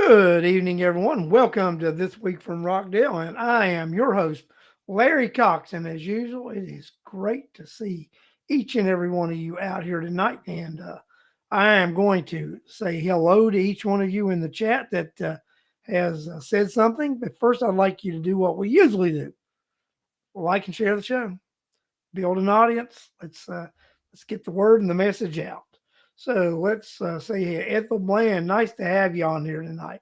Good evening, everyone. Welcome to This Week from Rockdale, and I am your host, Larry Cox. And as usual, it is great to see each and every one of you out here tonight. And I am going to say hello to each one of you in the chat that has said something. But first, I'd like you to do what we usually do: like and share the show, build an audience. Let's get the word and the message out. So let's say here, Ethel Bland, nice to have you on here tonight.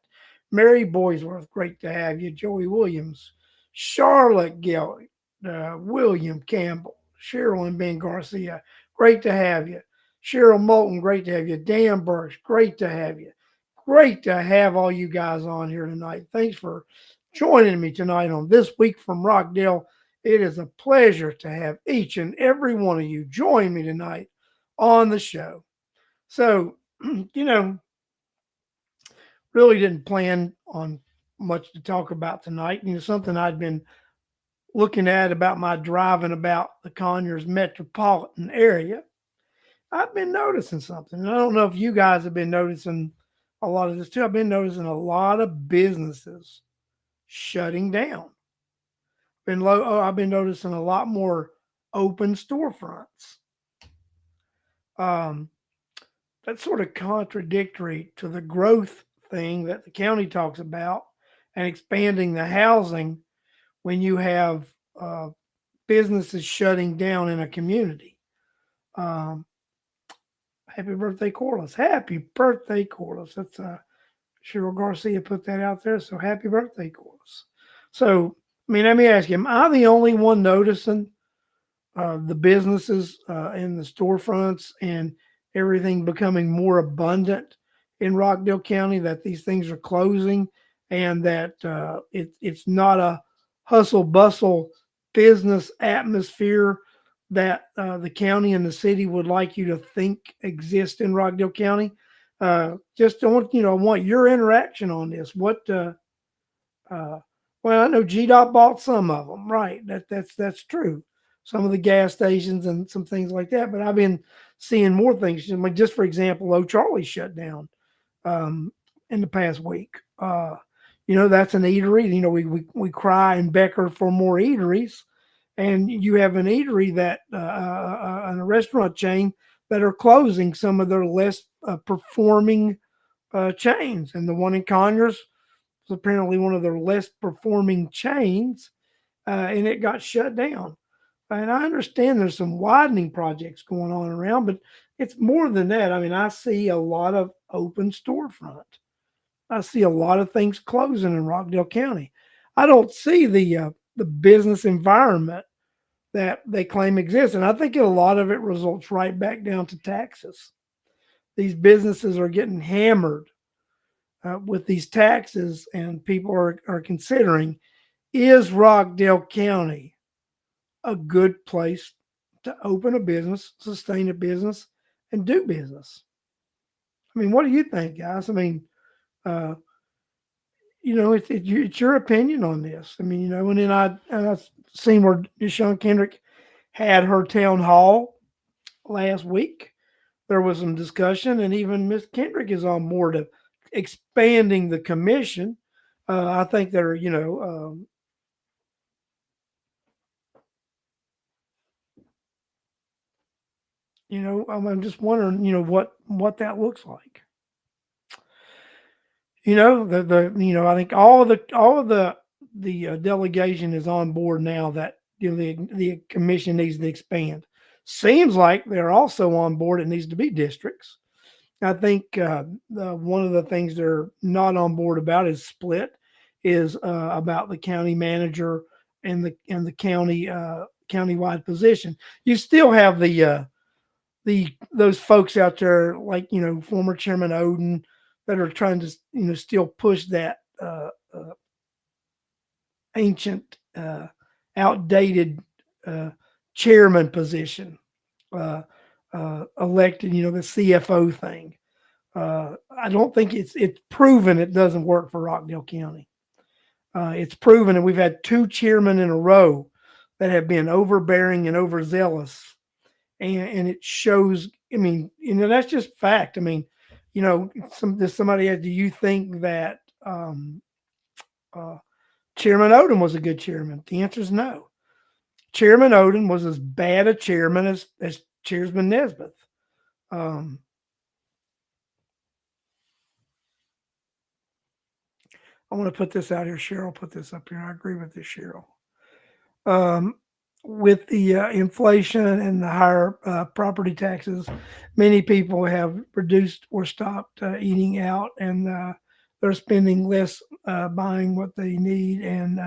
Mary Boysworth, great to have you. Joey Williams, Charlotte Gill, William Campbell, Cheryl and Ben Garcia, great to have you. Cheryl Moulton, great to have you. Dan Burks, great to have you. Great to have all you guys on here tonight. Thanks for joining me tonight on This Week from Rockdale. It is a pleasure to have each and every one of you join me tonight on the show. So, you know, really didn't plan on much to talk about tonight. Something I'd been looking at about my driving about the Conyers metropolitan area. I've been noticing something. And I don't know if you guys have been noticing a lot of this too. I've been noticing a lot of businesses shutting down. I've been noticing a lot more open storefronts. Um, that's sort of contradictory to the growth thing that the county talks about and expanding the housing when you have businesses shutting down in a community. Um, Happy birthday, Corliss. Happy birthday, Corliss. That's Cheryl Garcia put that out there. So happy birthday, Corliss. So, let me ask you, am I the only one noticing the businesses and the storefronts and everything becoming more abundant in Rockdale County, that these things are closing and that it's not a hustle bustle business atmosphere that the county and the city would like you to think exists in Rockdale County. Just I want your interaction on this. Uh, well, I know GDOT bought some of them, right? That's true. Some of the gas stations and some things like that. But I've been seeing more things. Just for example, O'Charlie's shut down um, in the past week. That's an eatery. We cry and becker for more eateries, and you have an eatery that and a restaurant chain that are closing some of their less performing chains, and the one in Conyers was apparently one of their less performing chains, and it got shut down. And I understand there's some widening projects going on around, but it's more than that. I see a lot of open storefront. I see a lot of things closing in Rockdale County. I don't see the business environment that they claim exists, and I think a lot of it results right back down to taxes. These businesses are getting hammered with these taxes, and people are considering, is Rockdale County a good place to open a business, sustain a business, and do business? What do you think, guys? Uh, it's your opinion on this. And then I seen where Deshaun Kendrick had her town hall last week. There was some discussion, and even Miss Kendrick is on board of expanding the commission. I think they're, I'm just wondering, what that looks like. I think all of the delegation is on board now that the commission needs to expand. Seems like they're also on board. It needs to be districts. I think one of the things they're not on board about is split, is about the county manager and the countywide position. You still have the those folks out there, like former Chairman Oden, that are trying to still push that ancient, outdated uh, chairman position, uh, elected, the CFO thing. I don't think it's proven it doesn't work for Rockdale County. It's proven, and we've had two chairmen in a row that have been overbearing and overzealous, and it shows. That's just fact. Does somebody ask, do you think that um, uh, Chairman Odom was a good chairman? The answer is no. Chairman Odom was as bad a chairman as Chairman Nesbitt. Um, I want to put this out here. Cheryl put this up here. I agree with this, Cheryl. Um, with the inflation and the higher property taxes, many people have reduced or stopped eating out, and they're spending less buying what they need and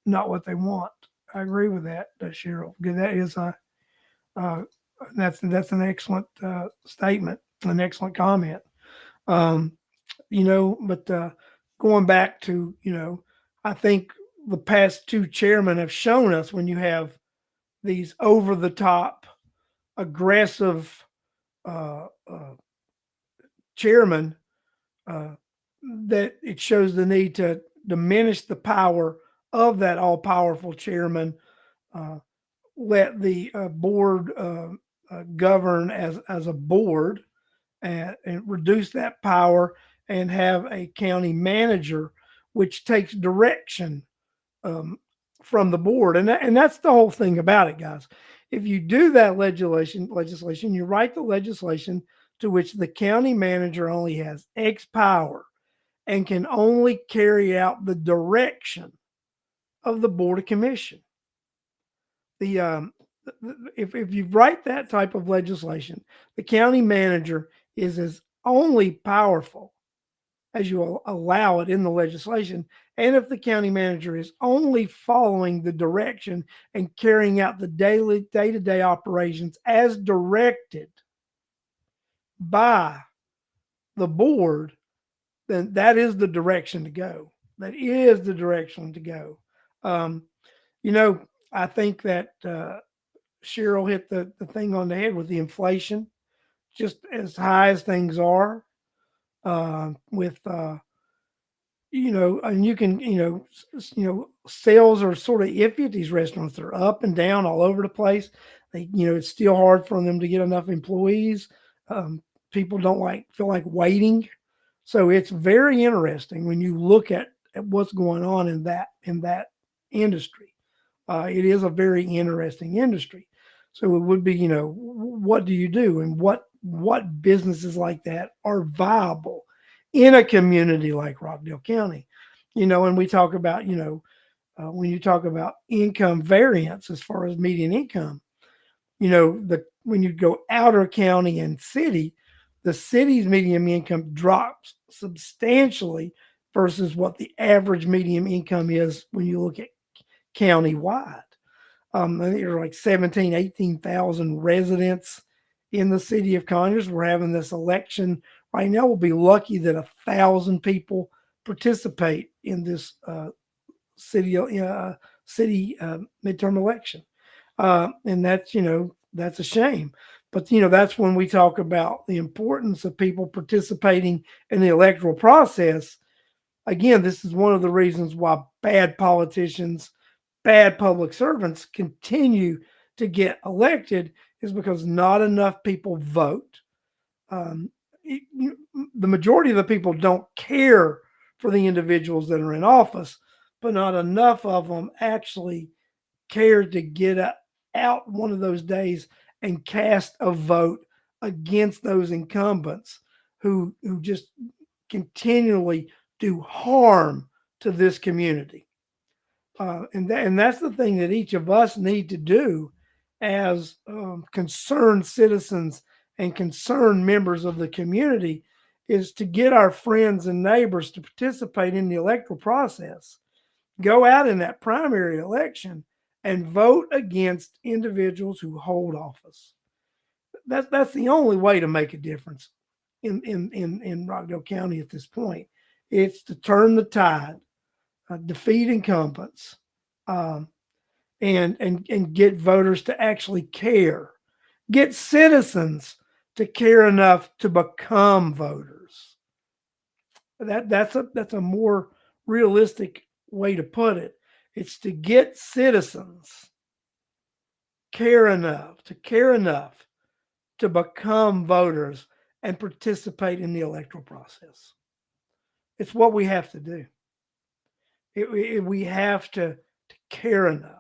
not what they want. I agree with that, Cheryl. Because that is a uh, that's an excellent statement, an excellent comment. Um, but going back to I think the past two chairmen have shown us when you have these over the top, aggressive chairmen uh, that it shows the need to diminish the power of that all powerful chairman. Uh, Let the board govern as a board and reduce that power and have a county manager which takes direction um, from the board. And that's the whole thing about it, guys. If you do that legislation, you write the legislation to which the county manager only has X power and can only carry out the direction of the board of commission. The if you write that type of legislation, the county manager is as only powerful as you allow it in the legislation. And if the county manager is only following the direction and carrying out the daily day to day operations as directed by the board, then that is the direction to go. That is the direction to go. Um, you know, I think that Cheryl hit the thing on the head with the inflation, just as high as things are with and you can, sales are sort of iffy at these restaurants. They're up and down all over the place. It's still hard for them to get enough employees. Um, People don't feel like waiting, so it's very interesting when you look at what's going on in that industry. It is a very interesting industry. So it would be, what do you do, and what businesses like that are viable in a community like Rockdale County? And we talk about, when you talk about income variance as far as median income, the when you go outer county and city, the city's median income drops substantially versus what the average median income is when you look at county-wide. I think there are like 17, 18,000 residents in the city of Conyers. We're having this election right now. We'll be lucky that 1,000 people participate in this city midterm election, and that's a shame. But that's when we talk about the importance of people participating in the electoral process. Again, this is one of the reasons why bad politicians, bad public servants continue to get elected, is because not enough people vote. Um, the majority of the people don't care for the individuals that are in office, but not enough of them actually care to get out one of those days and cast a vote against those incumbents who just continually do harm to this community. And that's the thing that each of us need to do as concerned citizens and concerned members of the community, is to get our friends and neighbors to participate in the electoral process. Go out in that primary election and vote against individuals who hold office. That's the only way to make a difference in Rockdale County at this point. It's to turn the tide, defeat incumbents, um, and get voters to actually care, get citizens to care enough to become voters. That's a more realistic way to put it. It's to get citizens care enough to become voters and participate in the electoral process. It's what we have to do. We have to care enough,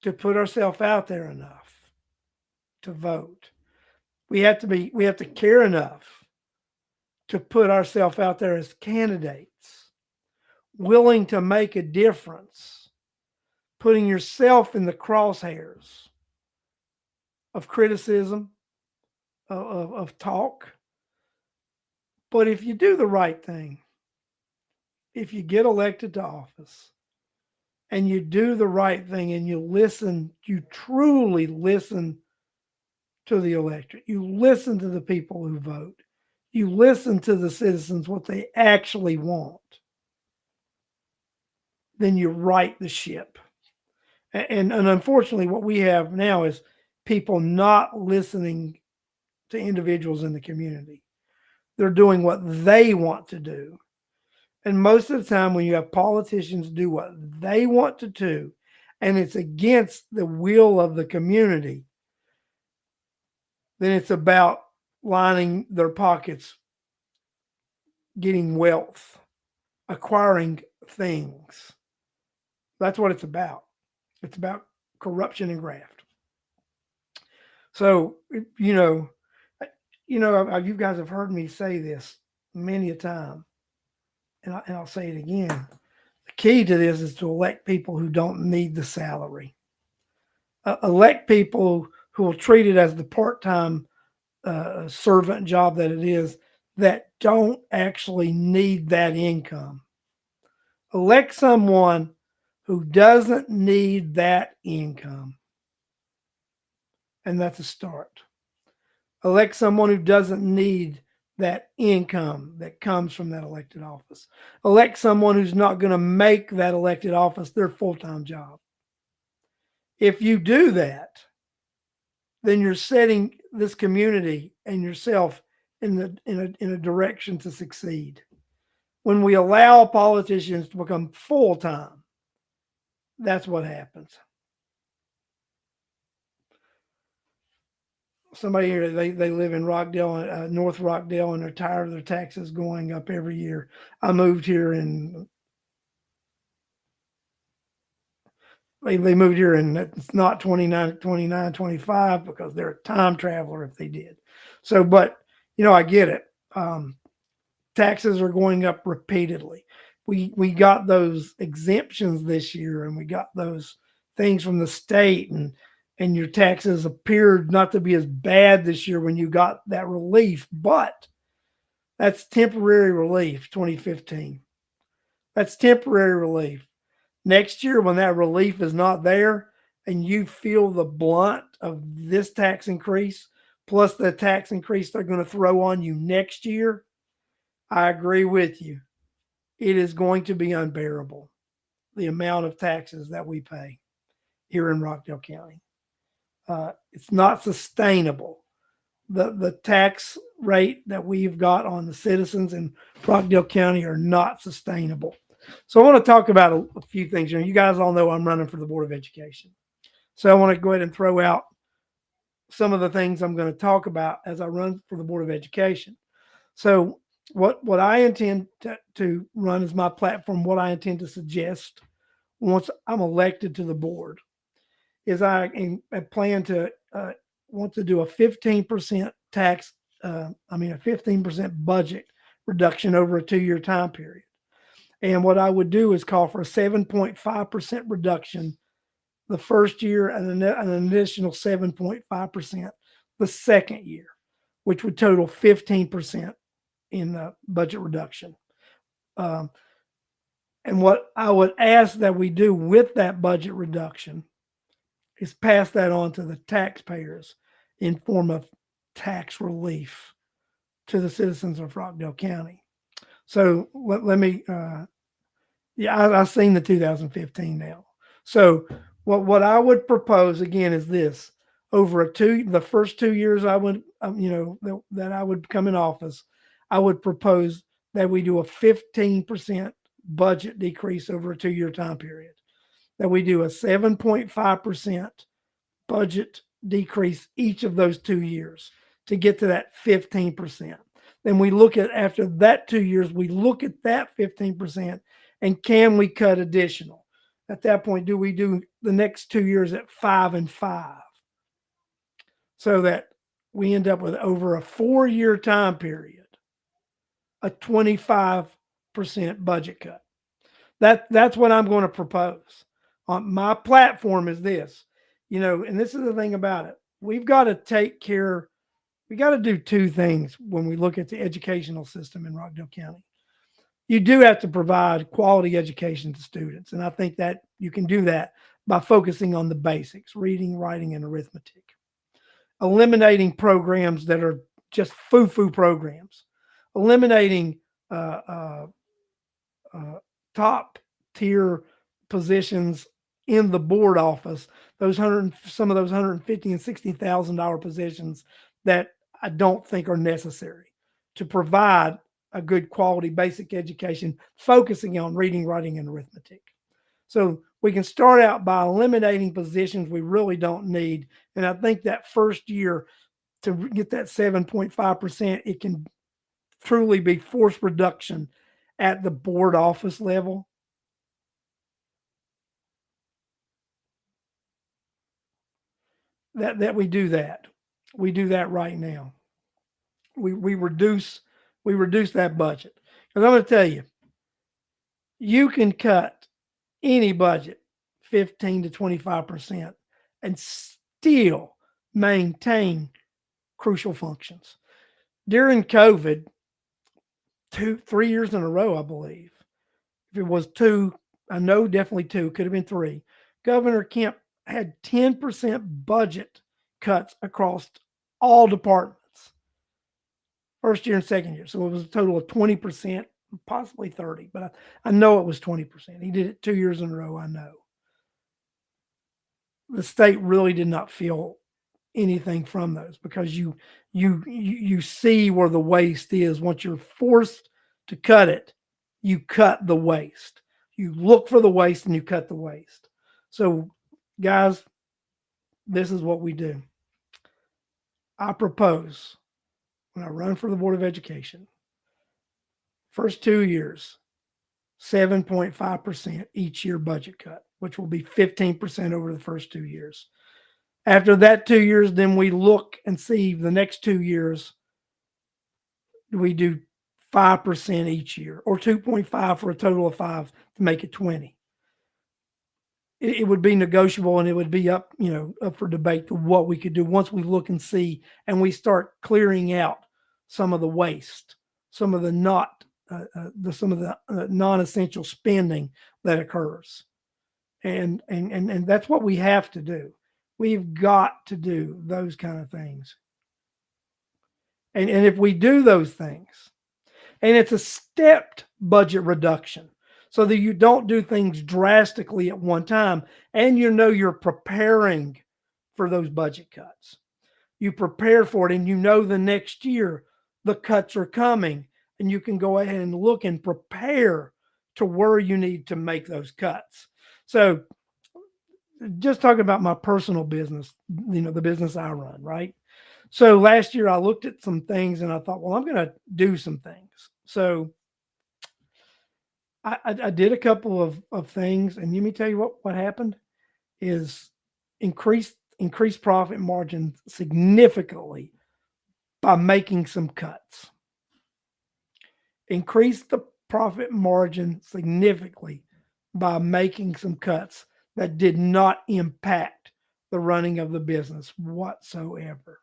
to put ourselves out there enough to vote. We have to care enough to put ourselves out there as candidates, willing to make a difference, putting yourself in the crosshairs of criticism, of talk. But if you do the right thing, if you get elected to office and you do the right thing and you listen, you truly listen to the electorate, you listen to the people who vote, you listen to the citizens, what they actually want, then you right the ship. And unfortunately, what we have now is people not listening to individuals in the community. They're doing what they want to do. And most of the time, when you have politicians do what they want to do, and it's against the will of the community, then it's about lining their pockets, getting wealth, acquiring things. That's what it's about. It's about corruption and graft. So, you guys have heard me say this many a time, and I'll say it again. The key to this is to elect people who don't need the salary. Elect people who will treat it as the part-time servant job that it is, that don't actually need that income. Elect someone who doesn't need that income. And that's a start. Elect someone who doesn't need that income that comes from that elected office. Elect someone who's not going to make that elected office their full-time job. If you do that, then you're setting this community and yourself in a direction to succeed. When we allow politicians to become full-time, that's what happens. Somebody here, they live in Rockdale, North Rockdale, and they're tired of their taxes going up every year. I moved here and they moved here, and it's not 29, 25 because they're a time traveler if they did. So, but I get it. Taxes are going up repeatedly. We got those exemptions this year, and we got those things from the state, and your taxes appeared not to be as bad this year when you got that relief, but that's temporary relief, 2015. That's temporary relief. Next year, when that relief is not there and you feel the blunt of this tax increase, plus the tax increase they're going to throw on you next year, I agree with you. It is going to be unbearable, the amount of taxes that we pay here in Rockdale County. It's not sustainable. The tax rate that we've got on the citizens in Rockdale County are not sustainable. So I want to talk about a few things. You guys all know I'm running for the Board of Education. So I want to go ahead and throw out some of the things I'm going to talk about as I run for the Board of Education. So what I intend to run as my platform, what I intend to suggest once I'm elected to the board, is I plan to want to do a 15% tax, a 15% budget reduction over a 2-year time period. And what I would do is call for a 7.5% reduction the first year and an additional 7.5% the second year, which would total 15% in the budget reduction. And what I would ask that we do with that budget reduction is pass that on to the taxpayers in form of tax relief to the citizens of Rockdale County. So let me, I've seen the 2015 now. So what I would propose again is this: over the first 2 years I would, that I would come in office, I would propose that we do a 15% budget decrease over a 2-year time period. That we do a 7.5% budget decrease each of those 2 years to get to that 15%. Then we look at, after that 2 years, we look at that 15% and can we cut additional? At that point, do we do the next 2 years at 5 and 5? So that we end up with, over a 4 year time period, a 25% budget cut. That's what I'm going to propose. On my platform is this, and this is the thing about it. We've got to take care. We got to do two things when we look at the educational system in Rockdale County. You do have to provide quality education to students, and I think that you can do that by focusing on the basics: reading, writing, and arithmetic. Eliminating programs that are just foo-foo programs. Eliminating uh, uh, uh, top tier positions in the board office, some of those 150 and $60,000 positions that I don't think are necessary to provide a good quality basic education, focusing on reading, writing, and arithmetic. So we can start out by eliminating positions we really don't need. And I think that first year, to get that 7.5%, it can truly be forced reduction at the board office level. That we do that. We do that right now. We reduce that budget. Because I'm going to tell you, you can cut any budget 15 to 25% and still maintain crucial functions. During COVID, 3 years in a row, I believe. If it was two, I know definitely two, could have been three. Governor Kemp had 10% budget cuts across all departments, first year and second year. So it was a total of 20%, possibly 30, but I know it was 20%. He did it 2 years in a row, I know. The state really did not feel anything from those, because you see where the waste is. Once you're forced to cut it, you cut the waste. You look for the waste and you cut the waste. So, guys, this is what we do. I propose, when I run for the Board of Education, first 2 years, 7.5% each year budget cut, which will be 15% over the first 2 years. After that 2 years, then we look and see the next 2 years, do we do 5% each year, or 2.5 for a total of 5 to make it 20? It would be negotiable, and it would be up for debate to what we could do once we look and see, and we start clearing out some of the waste, some of the non-essential spending that occurs, and that's what we have to do. We've got to do those kind of things, and if we do those things, and it's a stepped budget reduction, so that you don't do things drastically at one time, and you're preparing for those budget cuts. You prepare for it, and the next year the cuts are coming, and you can go ahead and look and prepare to where you need to make those cuts. So, just talking about my personal business, the business I run, right? So last year I looked at some things and I thought, well, I'm going to do some things. So I did a couple of things, and let me tell you what happened is increased profit margin significantly by making some cuts. Increase the profit margin significantly by making some cuts that did not impact the running of the business whatsoever.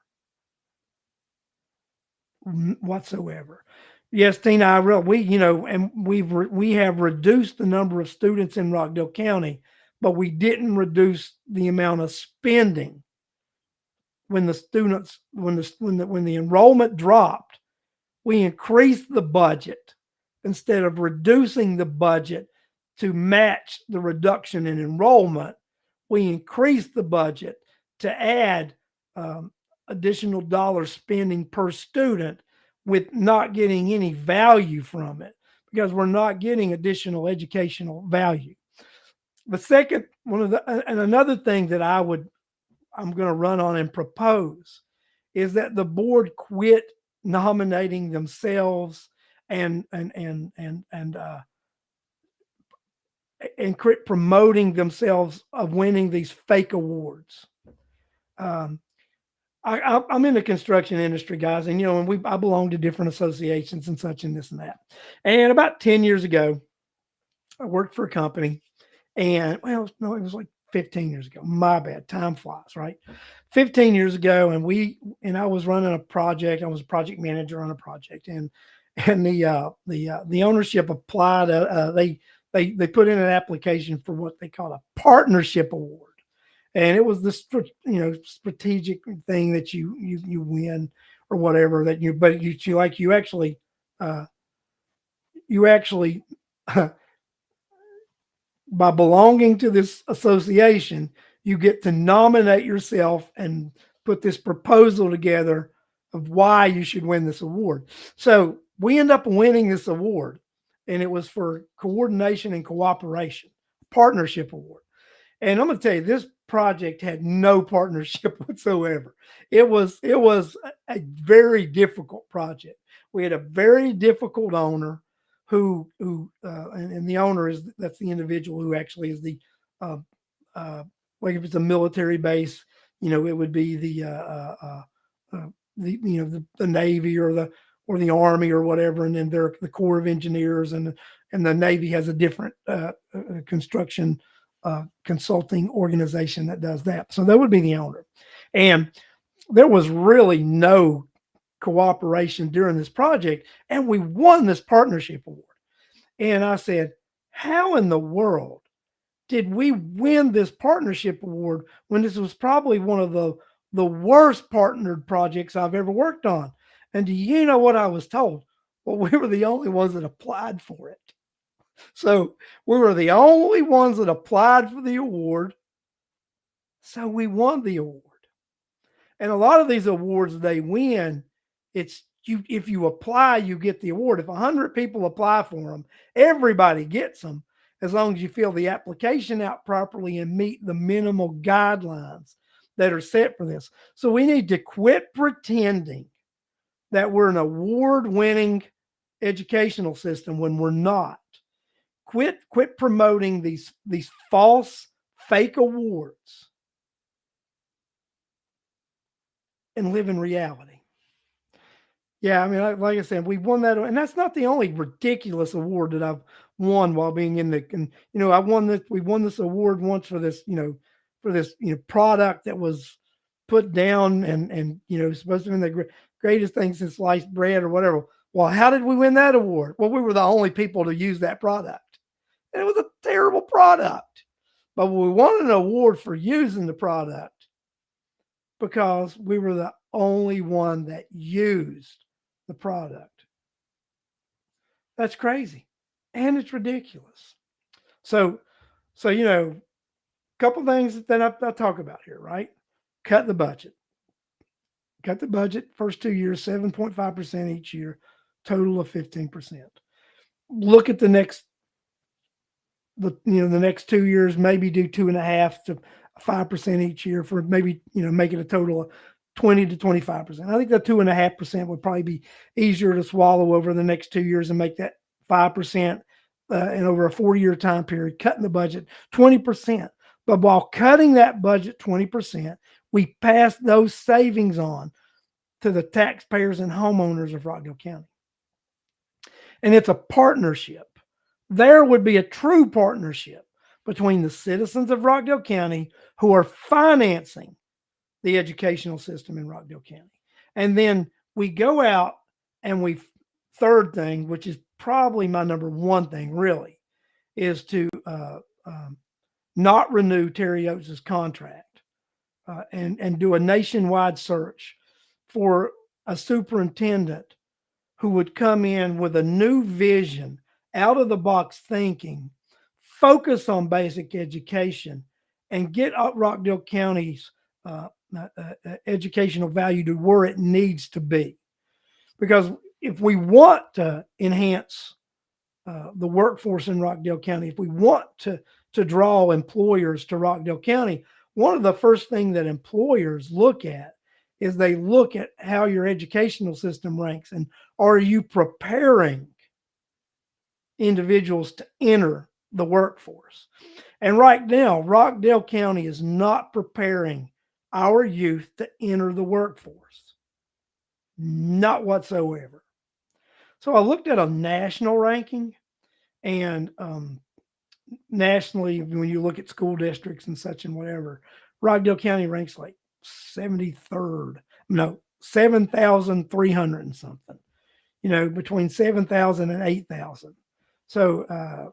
Yes, Tina, we have reduced the number of students in Rockdale County, but we didn't reduce the amount of spending. When the enrollment dropped, we increased the budget instead of reducing the budget to match the reduction in enrollment. We increased the budget to add additional dollar spending per student, with not getting any value from it, because we're not getting additional educational value. The second another thing that I'm going to run on and propose is that the board quit nominating themselves and and and and and uh, promoting themselves of winning these fake awards. Um, I'm in the construction industry, guys, and and I belong to different associations and such and this and that. And about 10 years ago, I worked for a company, and well, no, it was like 15 years ago. My bad. Time flies, right? 15 years ago, and I was running a project. I was a project manager on a project, and the ownership applied. They put in an application for what they call a partnership award, and it was the strategic thing that you win or whatever that you but you like uh, you actually by belonging to this association, you get to nominate yourself and put this proposal together of why you should win this award. So we end up winning this award, and it was for coordination and cooperation, partnership award. And I'm going to tell you, this project had no partnership whatsoever. It was a very difficult project. We had a very difficult owner and the owner that's the individual who actually is the uh, uh, like if it's a military base, it would be uh, the Navy or the Army or whatever, and then they're the Corps of Engineers, and the Navy has a different construction consulting organization that does that. So that would be the owner. And there was really no cooperation during this project, and we won this partnership award. And I said, how in the world did we win this partnership award when this was probably one of the worst partnered projects I've ever worked on? And do you know what I was told? Well, we were the only ones that applied for it. So we were the only ones that applied for the award. So we won the award. And a lot of these awards they win, it's you if you apply, you get the award. If 100 people apply for them, everybody gets them as long as you fill the application out properly and meet the minimal guidelines that are set for this. So we need to quit pretending that we're an award-winning educational system when we're not. Quit promoting these false fake awards and live in reality. Yeah, I mean, like I said, we won that, and that's not the only ridiculous award that I've won while being in the. And I won this. We won this award once for this, product that was put down and supposed to be the greatest thing since sliced bread or whatever. Well, how did we win that award? Well, we were the only people to use that product, and it was a terrible product, but we won an award for using the product because we were the only one that used the product. That's crazy. And it's ridiculous. So, a couple things that I talk about here, right? Cut the budget. Cut the budget first 2 years, 7.5% each year, total of 15%. Look at the next next 2 years, maybe do 2.5 to 5% each year for maybe make it a total of 20 to 25%. I think that 2.5% would probably be easier to swallow over the next 2 years and make that 5% and over a 4-year time period, cutting the budget 20%. But while cutting that budget 20%, we pass those savings on to the taxpayers and homeowners of Rockdale County. And it's a partnership. There would be a true partnership between the citizens of Rockdale County who are financing the educational system in Rockdale County. And then we go out and third thing, which is probably my number one thing really, is to not renew Terry Oates's contract and do a nationwide search for a superintendent who would come in with a new vision, out of the box thinking, focus on basic education, and get Rockdale County's educational value to where it needs to be. Because if we want to enhance the workforce in Rockdale County, if we want to draw employers to Rockdale County, one of the first things that employers look at is they look at how your educational system ranks and are you preparing individuals to enter the workforce. And right now, Rockdale County is not preparing our youth to enter the workforce, not whatsoever. So I looked at a national ranking, and nationally, when you look at school districts and such and whatever, Rockdale County ranks like 73rd, no, 7,300 and something, between 7,000 and 8,000. So,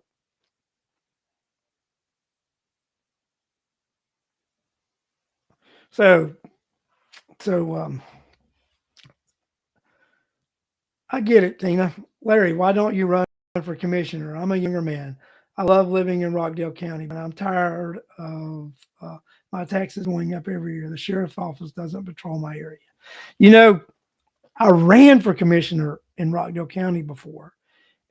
so, so, I get it, Tina. Larry, why don't you run for commissioner? I'm a younger man. I love living in Rockdale County, but I'm tired of my taxes going up every year. The sheriff's office doesn't patrol my area. You know, I ran for commissioner in Rockdale County before,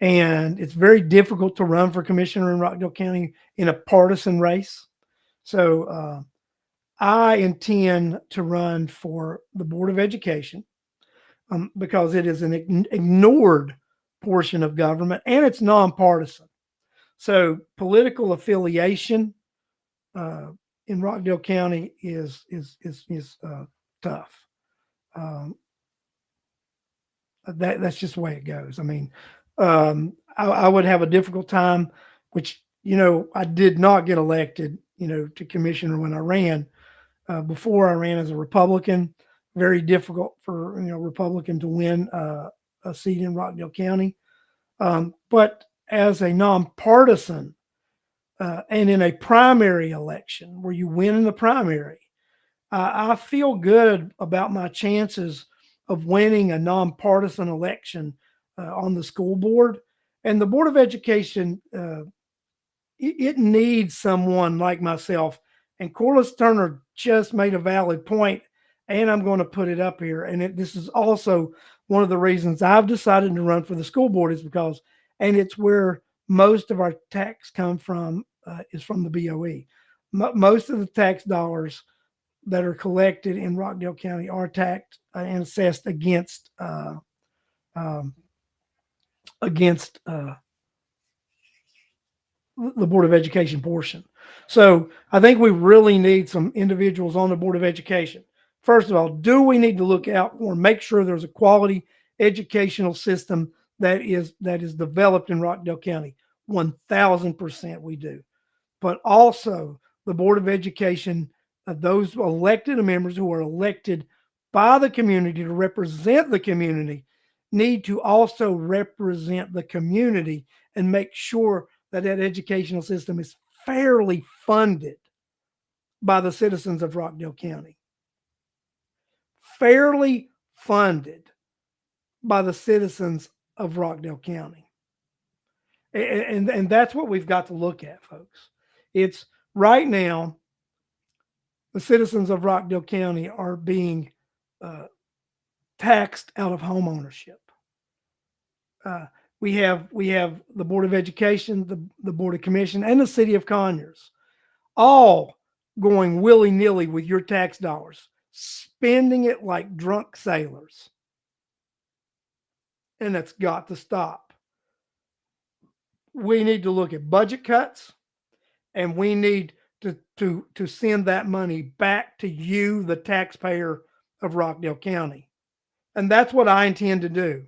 and it's very difficult to run for commissioner in Rockdale County in a partisan race. So I intend to run for the Board of Education because it is an ignored portion of government and it's nonpartisan. So political affiliation uh, in Rockdale County is tough. Um, that's just the way it goes. I mean, I would have a difficult time, which I did not get elected, to commissioner when I ran. Before I ran as a Republican, very difficult for Republican to win a seat in Rockdale County. But as a nonpartisan and in a primary election where you win in the primary, I feel good about my chances of winning a nonpartisan election on the school board. And the Board of Education, it needs someone like myself. And Corliss Turner just made a valid point, and I'm going to put it up here. And this is also one of the reasons I've decided to run for the school board is because, and it's where most of our tax come from, is from the BOE. Most of the tax dollars that are collected in Rockdale County are taxed and assessed um, against the Board of Education portion. So I think we really need some individuals on the Board of Education. First of all, do we need to look out for make sure there's a quality educational system that is developed in Rockdale County? 1,000% we do. But also the Board of Education, those elected members who are elected by the community to represent the community need to also represent the community and make sure that educational system is fairly funded by the citizens of Rockdale County. Fairly funded by the citizens of Rockdale County. And that's what we've got to look at, folks. It's right now, the citizens of Rockdale County are being taxed out of home ownership. We have the Board of Education, the Board of Commission, and the City of Conyers all going willy nilly with your tax dollars, spending it like drunk sailors. And that's got to stop. We need to look at budget cuts, and we need to send that money back to you, the taxpayer of Rockdale County. And that's what I intend to do.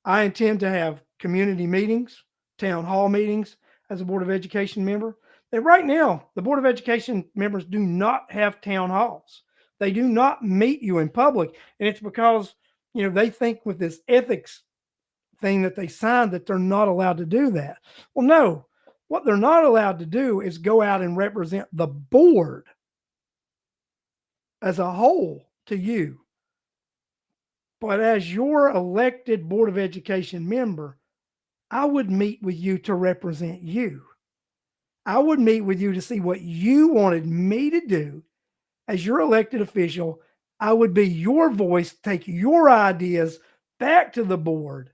I intend to have community meetings, town hall meetings as a Board of Education member. And right now, the Board of Education members do not have town halls. They do not meet you in public. And it's because, they think with this ethics thing that they signed that they're not allowed to do that. Well, no, what they're not allowed to do is go out and represent the board as a whole to you. But as your elected Board of Education member, I would meet with you to represent you. I would meet with you to see what you wanted me to do as your elected official. I would be your voice, take your ideas back to the board,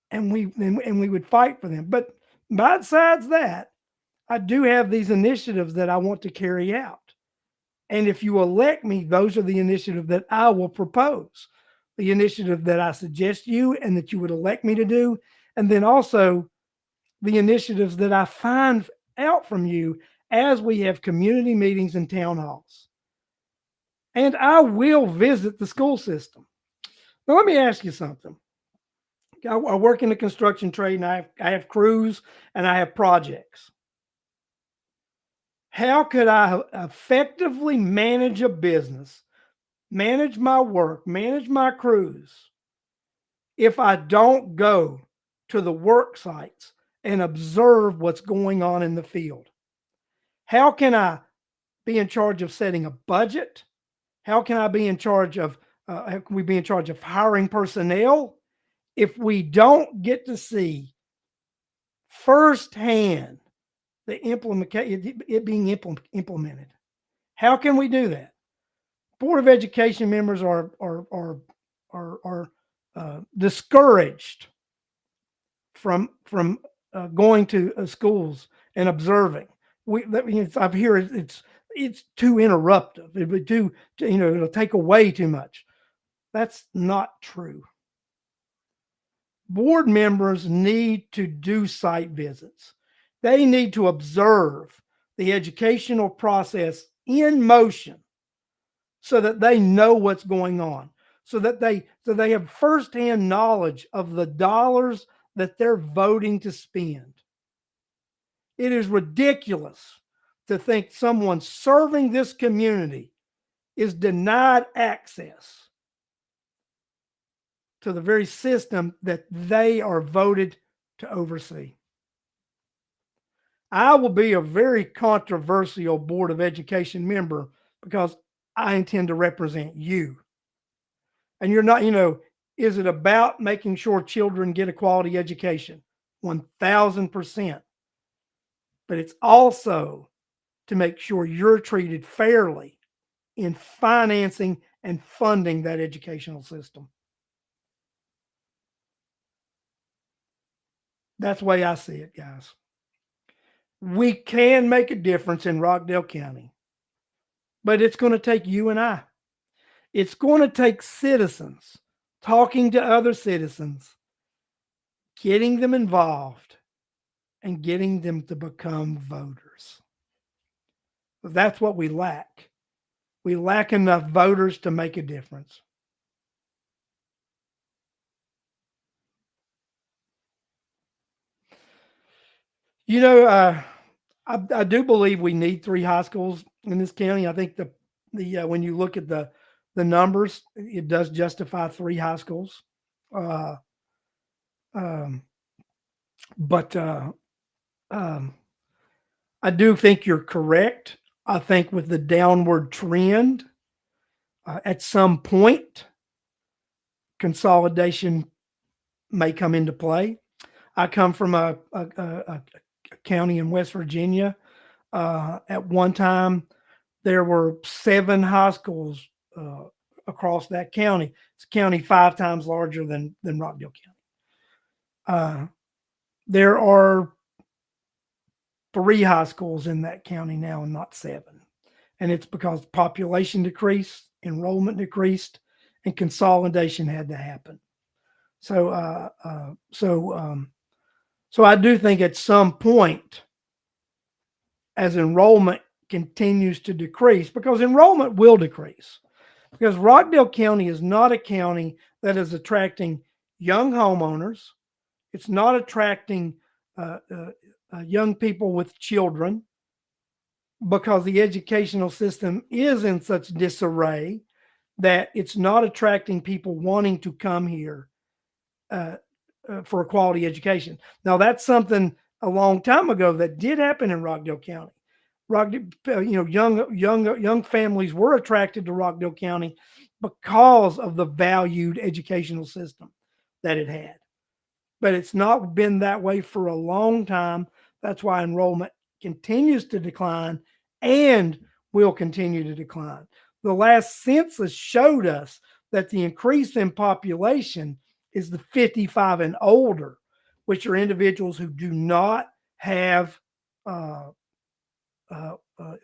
and we would fight for them. But besides that, I do have these initiatives that I want to carry out. And if you elect me, those are the initiatives that I will propose, the initiative that I suggest you and that you would elect me to do. And then also the initiatives that I find out from you as we have community meetings and town halls. And I will visit the school system. Now, let me ask you something. I work in the construction trade and I have crews and I have projects. How could I effectively manage a business, manage my work, manage my crews if I don't go to the work sites and observe what's going on in the field? How can I be in charge of setting a budget? How can I be in charge of, how can we be in charge of hiring personnel if we don't get to see firsthand the it being implemented? How can we do that? Board of Education members are discouraged from going to schools and observing. I've hear it's too interruptive. It'd be too, it'll take away too much. That's not true. Board members need to do site visits. They need to observe the educational process in motion so that they know what's going on, so they have firsthand knowledge of the dollars that they're voting to spend. It is ridiculous to think someone serving this community is denied access to the very system that they are voted to oversee. I will be a very controversial Board of Education member because I intend to represent you. And you're not, is it about making sure children get a quality education? 1000%. But it's also to make sure you're treated fairly in financing and funding that educational system. That's the way I see it, guys. We can make a difference in Rockdale County, but it's going to take you and I. It's going to take citizens talking to other citizens, getting them involved, and getting them to become voters. That's what we lack. We lack enough voters to make a difference. I do believe we need 3 high schools in this county. I think the when you look at the numbers, it does justify 3 high schools. Uh, um, but I do think you're correct. I think with the downward trend, at some point, consolidation may come into play. I come from a county in West Virginia. At one time, there were 7 high schools across that county. It's a county 5 times larger than Rockdale County. There are 3 high schools in that county now and not 7. And it's because population decreased, enrollment decreased, and consolidation had to happen. So I do think at some point, as enrollment continues to decrease, because enrollment will decrease, because Rockdale County is not a county that is attracting young homeowners. It's not attracting young people with children, because the educational system is in such disarray that it's not attracting people wanting to come here for a quality education. Now, that's something a long time ago that did happen in Rockdale County. Young families were attracted to Rockdale County because of the valued educational system that it had. But it's not been that way for a long time. That's why enrollment continues to decline and will continue to decline. The last census showed us that the increase in population is the 55 and older, which are individuals who do not have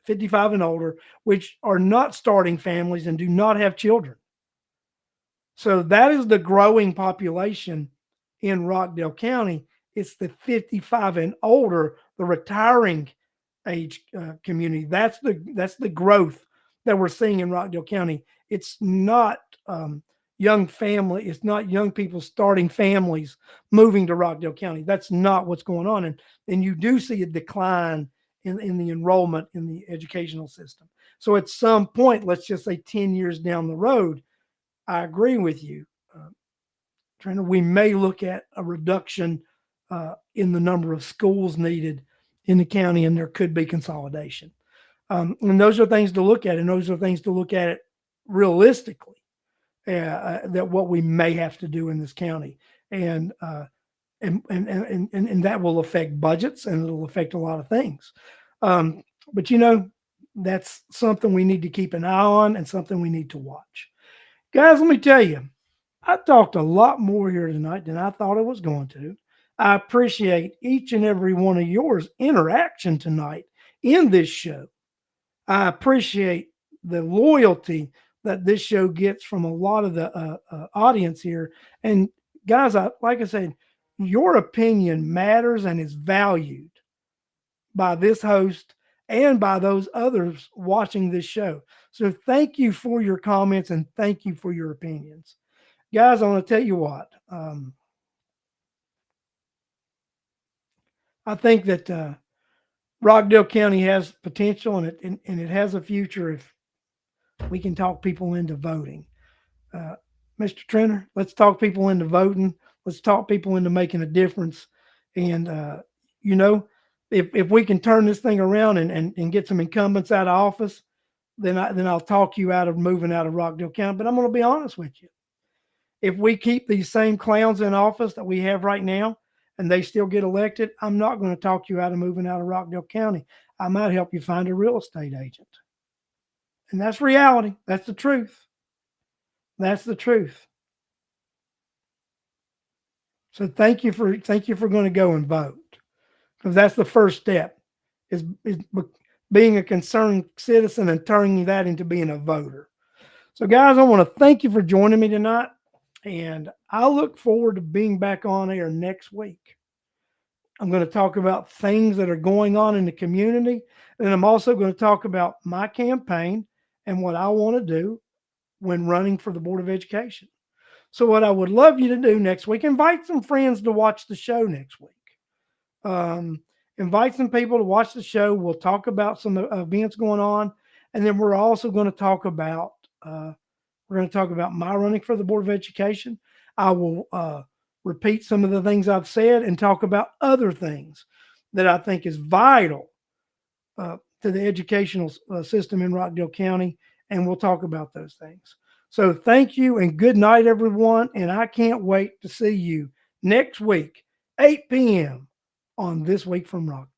55 and older, which are not starting families and do not have children. So that is the growing population in Rockdale County. It's the 55 and older, the retiring age community. That's the growth that we're seeing in Rockdale County. It's not young family. It's not young people starting families moving to Rockdale County. That's not what's going on. And you do see a decline in the enrollment in the educational system. So at some point, let's just say 10 years down the road, I agree with you, Trina. We may look at a reduction in the number of schools needed in the county, and there could be consolidation. And those are things to look at, and those are things to look at it realistically. That what we may have to do in this county, and and that will affect budgets, and it'll affect a lot of things. But that's something we need to keep an eye on, and something we need to watch. Guys, let me tell you, I talked a lot more here tonight than I thought I was going to. I appreciate each and every one of yours interaction tonight in this show. I appreciate the loyalty that this show gets from a lot of the audience here. And guys, like I said, your opinion matters and is valued by this host and by those others watching this show. So thank you for your comments and thank you for your opinions. Guys, I want to tell you what. I think that Rockdale County has potential, and it has a future if we can talk people into voting. Mr. Trenner, let's talk people into voting. Let's talk people into making a difference. And if we can turn this thing around and get some incumbents out of office, then I'll talk you out of moving out of Rockdale County. But I'm going to be honest with you. If we keep these same clowns in office that we have right now and they still get elected, I'm not going to talk you out of moving out of Rockdale County. I might help you find a real estate agent. And that's reality. That's the truth. That's the truth. So thank you for going to go and vote, because that's the first step is being a concerned citizen and turning that into being a voter. So guys, I want to thank you for joining me tonight, and I look forward to being back on air next week. I'm going to talk about things that are going on in the community, and I'm also going to talk about my campaign and what I want to do when running for the Board of Education. So what I would love you to do next week, invite some friends to watch the show next week. Invite some people to watch the show. We'll talk about some events going on, and then we're also going to talk about my running for the Board of Education. I will repeat some of the things I've said and talk about other things that I think is vital to the educational system in Rockdale County, and we'll talk about those things. So thank you and good night, everyone. And I can't wait to see you next week, 8 p.m. on This Week from Rockdale.